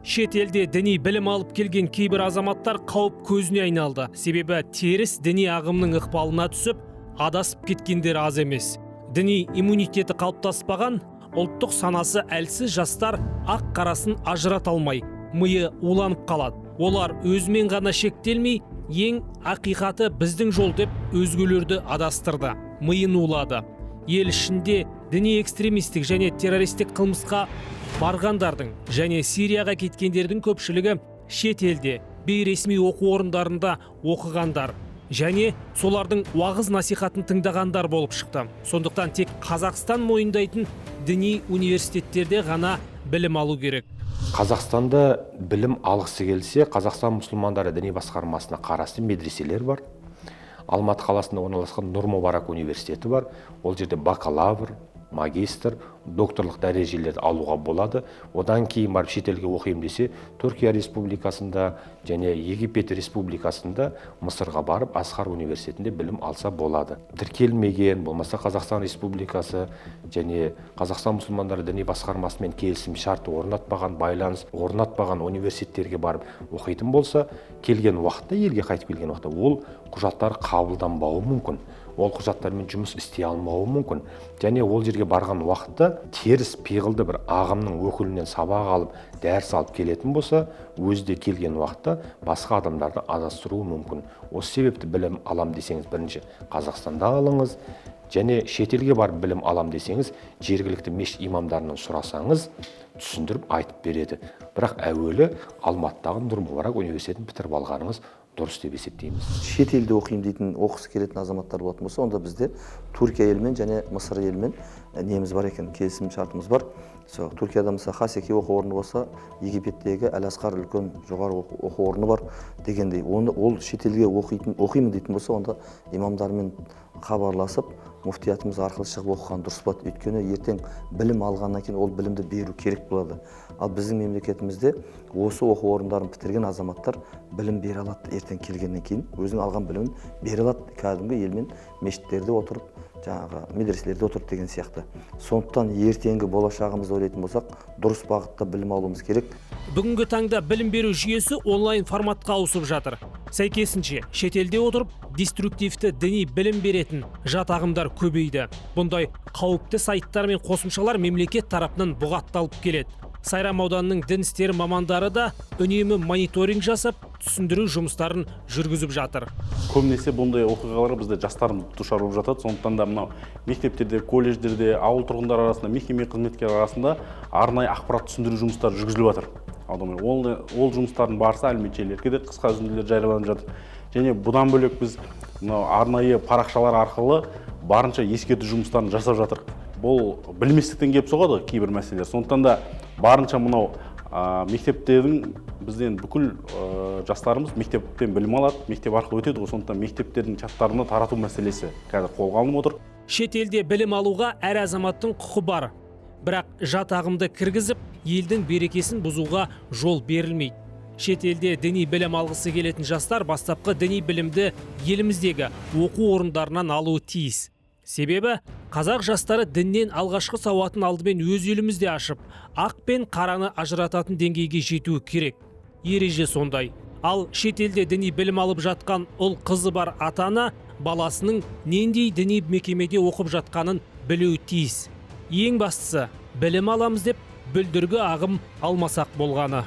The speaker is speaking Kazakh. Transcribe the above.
Шет елде діни білім алып келген кейбір азаматтар қауіп көзіне айналды. Себебі теріс діни ағымның ықпалына түсіп, адасып кеткендер аз емес. Діни иммунитеті қалыптаспаған, ұлттық санасы әлсіз жастар ақ қарасын ажырата алмай, миы уланып қалады. Олар өзімен ғана шектелмей, ең ақиқаты біздің жол деп өзгелерді адастырды, миын улады. Ел ішінде діни экстремистік және террористік қылмысқа барғандардың және Сирияға кеткендердің көпшілігі шет елде, бейресми оқу орындарында оқығандар және солардың уағыз насихатын тыңдағандар болып шықты. Сондықтан тек Қазақстан мойындайтын діни университеттерде ғана білім алу керек. Қазақстанда білім алғысы келсе, Қазақстан мұсылмандары діни басқармасына қарасты медреселер бар. Алматы қаласында орналасқан Нұр Мүбарак университеті бар. Ол жерде бакалавр, магистр, докторлық дәрежелерді алуға болады. Одан кейін барып шетелге оқимын десе, Түркия республикасында және Египет республикасында Мысырға барып Асқар университетінде білім алса болады. Тіркелмеген, болмаса Қазақстан республикасы және Қазақстан мұсылмандары діни басқармасымен келісім шарты орнатпаған, байланыс орнатпаған университеттерге барып оқитын болса, келген уақытта, елге қайтып келген уақытта ол құжаттар қабылданбауы мүмкін. Ол құжаттармен жұмыс істей алмауы мүмкін. Және ол жерге барған уақытта теріс пиғылды бір ағымның өкілінен сабақ алып, дәріс алып келетін болса, өзі де келген уақытта басқа адамдарды адастыруы мүмкін. Осы себепті білім алам десеңіз, бірінші Қазақстанда алыңыз, және шетелге барып білім алам десеңіз, жергілікті мешіт имамдарынан сұрасаңыз, түсіндіріп айтып береді. Бірақ әуелі Алматыдағы Нұр Мүбарак университетін бітіріп алғаныңыз дұрыс деп есептейміз. Шет елде оқимын дейтін, оқысы келетін азаматтар болатын болса, онда бізде Түркия елімен және Мысыр елімен неміз бар екен, келісім шартымыз бар. Түркияда мысалы Хасеки оқу орны болса, Египеттегі Әл-Асқар үлкен жоғары оқу орны бар дегендей. Ол шет елге оқимын дейтін болса, онда имамдармен хабарласып, муфтиятымыз арқылы шығып оқыған дұрыс болады. Өйткені ертең білім алғаннан кейін ол білімді беру керек болады. Ал біздің мемлекетімізде осы оқу орындарын бітірген азаматтар білім бере алады, ертең келгеннен кейін өзінің алған білімін бере алады, кәдімгі елмен мешіттерде отырып, жаңағы медреселерде отырып деген сияқты. Сондықтан ертеңгі болашағымызды ойлайтын болсақ, дұрыс бағытта білім алуымыз керек. Бүгінгі таңда білім беру жүйесі онлайн форматқа ауысып жатыр. Сәйкесінше, шетелде отырып деструктивті діни білім беретін жат ағымдар көбейді. Бұндай қауіпті сайттар мен қосымшалар мемлекет тарапынан бұғатталып келеді. Сайрам ауданының дін істері мамандары да үнемі мониторинг жасап, түсіндіру жұмыстарын жүргізіп жатыр. Көбінесе бұндай оқиғаларға бізде жастарымыз душар болып жатады. Сондықтан да мынау мектептерде, колледждерде, ауыл тұрғындары арасында, мекеме қызметкерлер арасында арнайы ақпарат түсіндіру жұмыстары жүргізіліп жатыр. Ол жұмыстардың барысы әлеуметтік желілерге де қысқа үзінділер жарияланып жатыр. Және бұдан бөлек біз арнайы парақшалар арқылы барынша ескерту жұмыстарын жасап жатыр. Бұл білместіктен келіп соғады кейбір мәселелер. Сондықтан да барынша мынау мектептердің бізден бүкіл жастарымыз мектептен білім алады, мектеп арқылы өтеді. Сондықтан мектептердің чаттарына тарату мәселесі қазір қолға алынып отыр. Шет елде білім алуға әр азаматтың құқы бар. Бірақ жат ағымды кіргізіп, елдің берекесін бұзуға жол берілмейді. Шет елде діни білім алғысы келетін жастар бастапқы діни білімді еліміздегі оқу орындарынан алуы тиіс. Себебі қазақ жастары діннен алғашқы сауатын алдымен өз елімізде ашып, ақ пен қараны ажырататын деңгейге жетуі керек. Ереже сондай. Ал шет елде діни білім алып жатқан ұл қызы бар ата-ана баласының нендей діни мекемеде оқып жатқанын білуі тиіс. Ең бастысы, білім аламыз деп бүлдіргі ағым алмасақ болғаны.